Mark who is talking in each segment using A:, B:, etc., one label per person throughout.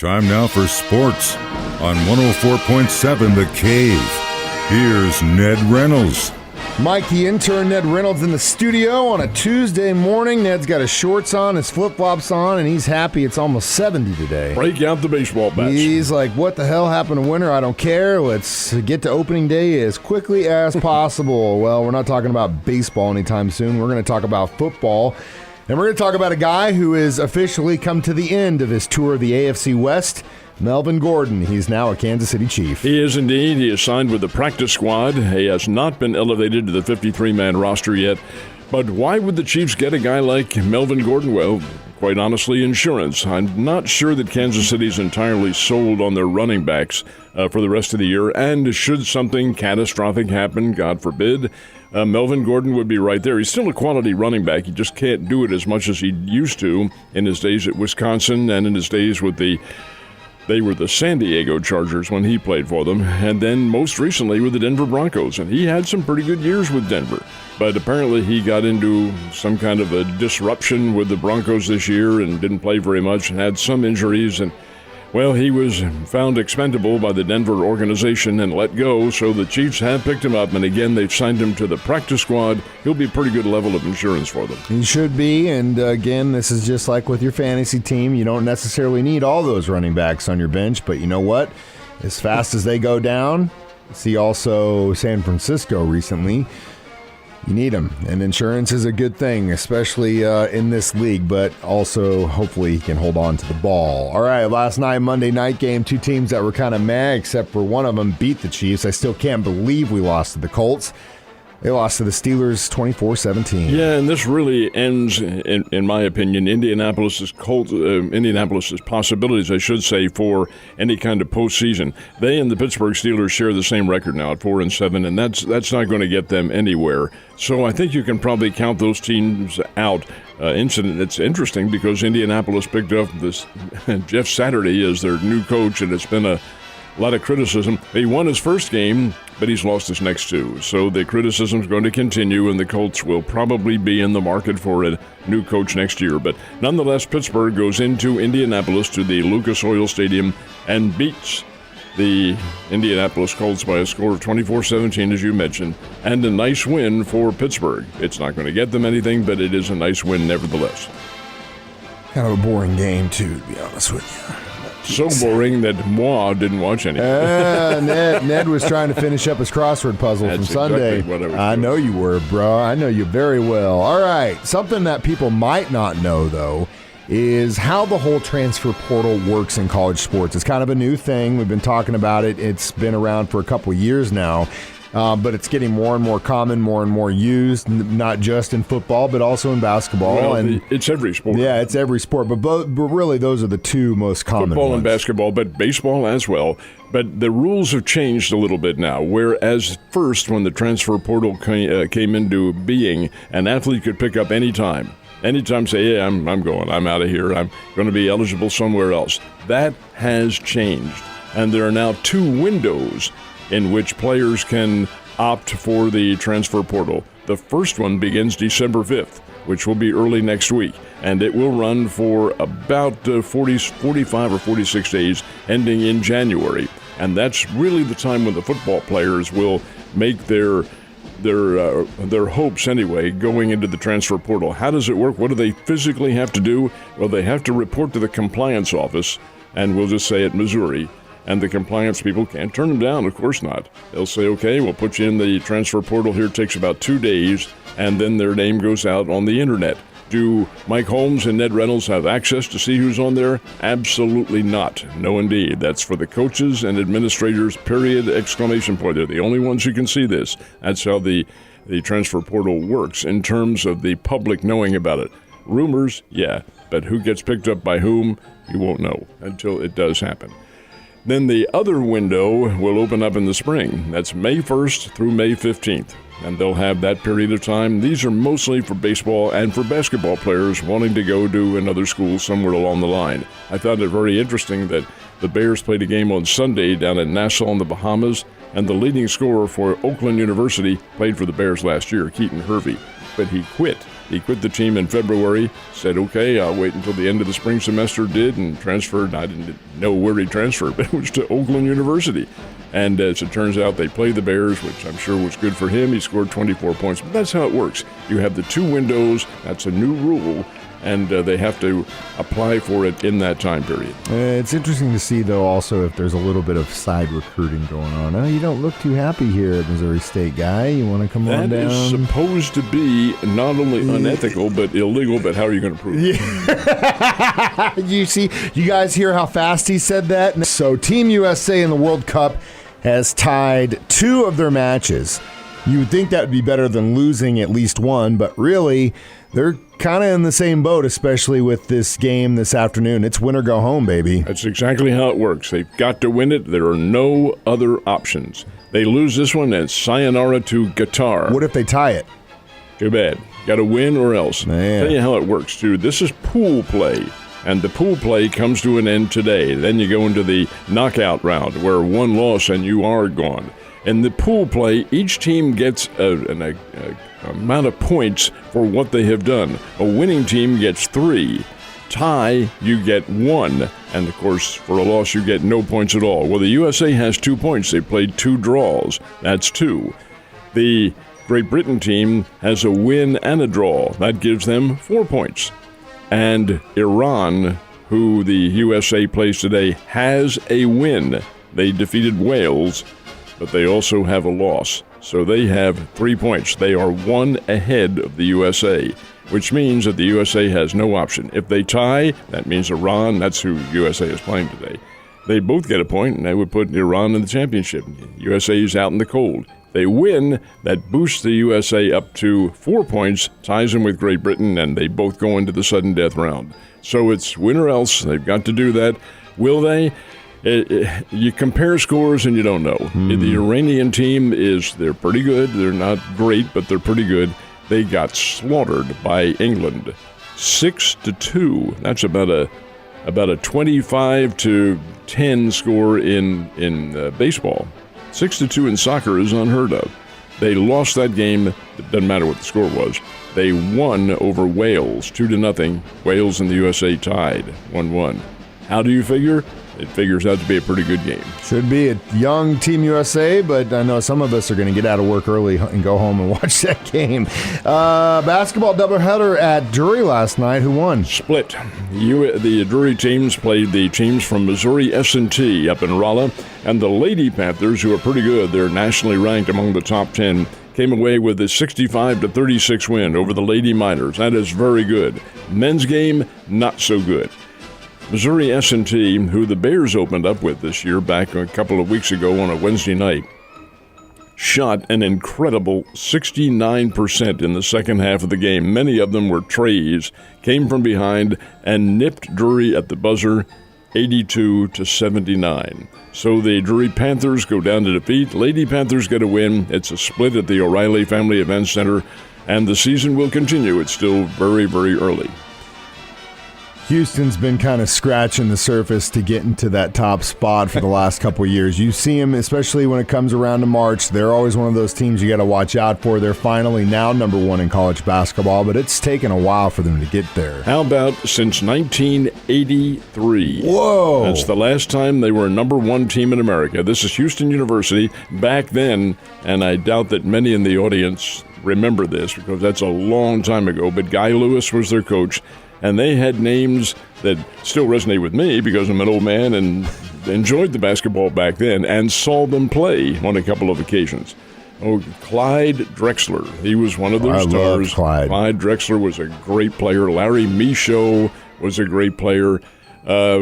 A: Time now for sports on 104.7 The Cave. Here's Ned Reynolds.
B: Mikey, intern Ned Reynolds in the studio on a Tuesday morning. Ned's got his shorts on, his flip-flops on, and he's happy it's almost 70 today.
C: Break out the baseball bats.
B: He's like, what the hell happened to winter? I don't care. Let's get to opening day as quickly as possible. Well, we're not talking about baseball anytime soon. We're going to talk about football. And we're going to talk about a guy who has officially come to the end of his tour of the AFC West, Melvin Gordon. He's now a Kansas City Chief.
C: He is indeed. He is signed with the practice squad. He has not been elevated to the 53-man roster yet. But why would the Chiefs get a guy like Melvin Gordon? Well, quite honestly, insurance. I'm not sure that Kansas City's entirely sold on their running backs for the rest of the year. And should something catastrophic happen, God forbid, Melvin Gordon would be right there. He's still a quality running back. He just can't do it as much as he used to in his days at Wisconsin and in his days with they were the San Diego Chargers when he played for them, and then most recently with the Denver Broncos. And he had some pretty good years with Denver. But apparently he got into some kind of a disruption with the Broncos this year and didn't play very much and had some injuries. And, well, he was found expendable by the Denver organization and let go, so the Chiefs have picked him up, and again, they've signed him to the practice squad. He'll be a pretty good level of insurance for them.
B: He should be, and again, this is just like with your fantasy team. You don't necessarily need all those running backs on your bench, but you know what? As fast as they go down, see also San Francisco recently, you need them, and insurance is a good thing, especially in this league, but also hopefully he can hold on to the ball. All right, last night, Monday night game, two teams that were kind of mad, except for one of them beat the Chiefs. I still can't believe we lost to the Colts. They lost to the Steelers 24-17.
C: Yeah, and this really ends, in my opinion, Indianapolis's possibilities, I should say, for any kind of postseason. They and the Pittsburgh Steelers share the same record now at 4-7, and that's not going to get them anywhere. So I think you can probably count those teams out. It's interesting because Indianapolis picked up this Jeff Saturday as their new coach, and it's been a lot of criticism. He won his first game, but he's lost his next two. So the criticism is going to continue, and the Colts will probably be in the market for a new coach next year. But nonetheless, Pittsburgh goes into Indianapolis to the Lucas Oil Stadium and beats the Indianapolis Colts by a score of 24-17, as you mentioned, and a nice win for Pittsburgh. It's not going to get them anything, but it is a nice win nevertheless.
B: Kind of a boring game, too, to be honest with you.
C: So boring that moi didn't watch anything.
B: Ned was trying to finish up his crossword puzzle from Sunday.
C: Exactly what
B: I know you were, bro. I know you very well. All right. Something that people might not know, though, is how the whole transfer portal works in college sports. It's kind of a new thing. We've been talking about it. It's been around for a couple of years now. But it's getting more and more common, more and more used, not just in football, but also in basketball.
C: Well,
B: and
C: it's every sport.
B: Yeah, it's every sport. But really, those are the two most common
C: Football
B: ones.
C: and basketball, but baseball as well. But the rules have changed a little bit now, whereas first, when the transfer portal came into being, an athlete could pick up any time. Anytime say, hey, I'm going. I'm out of here. I'm going to be eligible somewhere else. That has changed. And there are now two windows in which players can opt for the transfer portal. The first one begins December 5th, which will be early next week, and it will run for about 45 or 46 days, ending in January. And that's really the time when the football players will make their hopes anyway going into the transfer portal. How does it work? What do they physically have to do? Well, they have to report to the compliance office, and we'll just say at Missouri. And the compliance people can't turn them down, of course not. They'll say, okay, we'll put you in the transfer portal here. It takes about 2 days, and then their name goes out on the internet. Do Mike Holmes and Ned Reynolds have access to see who's on there? Absolutely not. No, indeed. That's for the coaches and administrators, period, exclamation point. They're the only ones who can see this. That's how the transfer portal works in terms of the public knowing about it. Rumors, yeah, but who gets picked up by whom, you won't know until it does happen. Then the other window will open up in the spring. That's May 1st through May 15th. And they'll have that period of time. These are mostly for baseball and for basketball players wanting to go to another school somewhere along the line. I found it very interesting that the Bears played a game on Sunday down in Nassau in the Bahamas, and the leading scorer for Oakland University played for the Bears last year, Keaton Hervey. But he quit He quit the team in February, said, okay, I'll wait until the end of the spring semester, and transferred. I didn't know where he transferred, but it was to Oakland University. And as it turns out, they played the Bears, which I'm sure was good for him. He scored 24 points. But that's how it works. You have the 2 windows. That's a new rule. And they have to apply for it in that time period.
B: It's interesting to see, though, also if there's a little bit of side recruiting going on. Oh, you don't look too happy here at Missouri State, guy. You want to come on down?
C: That is supposed to be not only unethical but illegal, but how are you going to prove it?
B: Yeah. You guys hear how fast he said that? So Team USA in the World Cup has tied 2 of their matches. You would think that would be better than losing at least one, but really, they're kind of in the same boat, especially with this game this afternoon. It's win or go home, baby.
C: That's exactly how it works. They've got to win it. There are no other options. They lose this one, and sayonara to Qatar.
B: What if they tie it?
C: Too bad. Got to win or else.
B: Man.
C: Tell you how it works, too. This is pool play, and the pool play comes to an end today. Then you go into the knockout round, where one loss and you are gone. In the pool play, each team gets an amount of points for what they have done. A winning team gets 3. Tie, you get 1. And, of course, for a loss, you get no points at all. Well, the USA has 2 points. They played 2 draws. That's 2. The Great Britain team has a win and a draw. That gives them 4 points. And Iran, who the USA plays today, has a win. They defeated Wales, but they also have a loss. So they have 3 points. They are 1 ahead of the USA, which means that the USA has no option. If they tie, that means Iran, that's who USA is playing today. They both get a point, and that would put Iran in the championship. USA is out in the cold. They win, that boosts the USA up to 4 points, ties them with Great Britain, and they both go into the sudden death round. So it's win or else. They've got to do that. Will they? You compare scores and you don't know. The Iranian team they're pretty good. They're not great, but they're pretty good. They got slaughtered by England, 6-2. That's about a 25-10 score in baseball. 6-2 in soccer is unheard of. They lost that game. It doesn't matter what the score was. They won over Wales 2-0. Wales and the USA tied 1-1. How do you figure? It figures out to be a pretty good game.
B: Should be a young Team USA, but I know some of us are going to get out of work early and go home and watch that game. Basketball doubleheader at Drury last night. Who won?
C: Split. The Drury teams played the teams from Missouri S&T up in Rolla, and the Lady Panthers, who are pretty good, they're nationally ranked among the top 10, came away with a 65-36 win over the Lady Miners. That is very good. Men's game, not so good. Missouri S&T, who the Bears opened up with this year back a couple of weeks ago on a Wednesday night, shot an incredible 69% in the second half of the game. Many of them were trays, came from behind, and nipped Drury at the buzzer 82-79. So the Drury Panthers go down to defeat. Lady Panthers get a win. It's a split at the O'Reilly Family Event Center, and the season will continue. It's still very, very early.
B: Houston's been kind of scratching the surface to get into that top spot for the last couple of years. You see them, especially when it comes around to March. They're always one of those teams you got to watch out for. They're finally now number 1 in college basketball, but it's taken a while for them to get there.
C: How about since 1983?
B: Whoa!
C: That's the last time they were number 1 team in America. This is Houston University. Back then, and I doubt that many in the audience remember this because that's a long time ago, but Guy Lewis was their coach. And they had names that still resonate with me because I'm an old man and enjoyed the basketball back then and saw them play on a couple of occasions. Oh, Clyde Drexler. He was one of those stars.
B: Clyde
C: Drexler was a great player. Larry Michaud was a great player.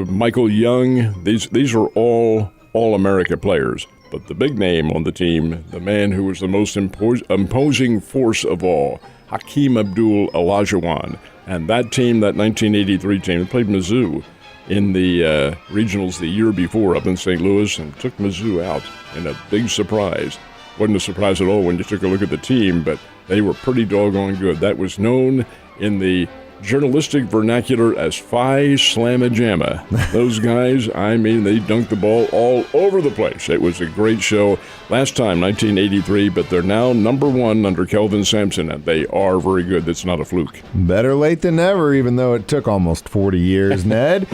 C: Michael Young. These are all All-America players. But the big name on the team, the man who was the most imposing force of all, Hakeem Abdul-Olajuwon. And that team, that 1983 team, played Mizzou in the regionals the year before up in St. Louis and took Mizzou out in a big surprise. Wasn't a surprise at all when you took a look at the team, but they were pretty doggone good. That was known in the journalistic vernacular as Phi Slamma Jamma. Those guys, I mean, they dunked the ball all over the place. It was a great show. Last time, 1983, but they're now number one under Kelvin Sampson, and they are very good. That's not a fluke.
B: Better late than never, even though it took almost 40 years, Ned.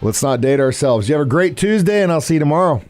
B: Let's not date ourselves. You have a great Tuesday, and I'll see you tomorrow.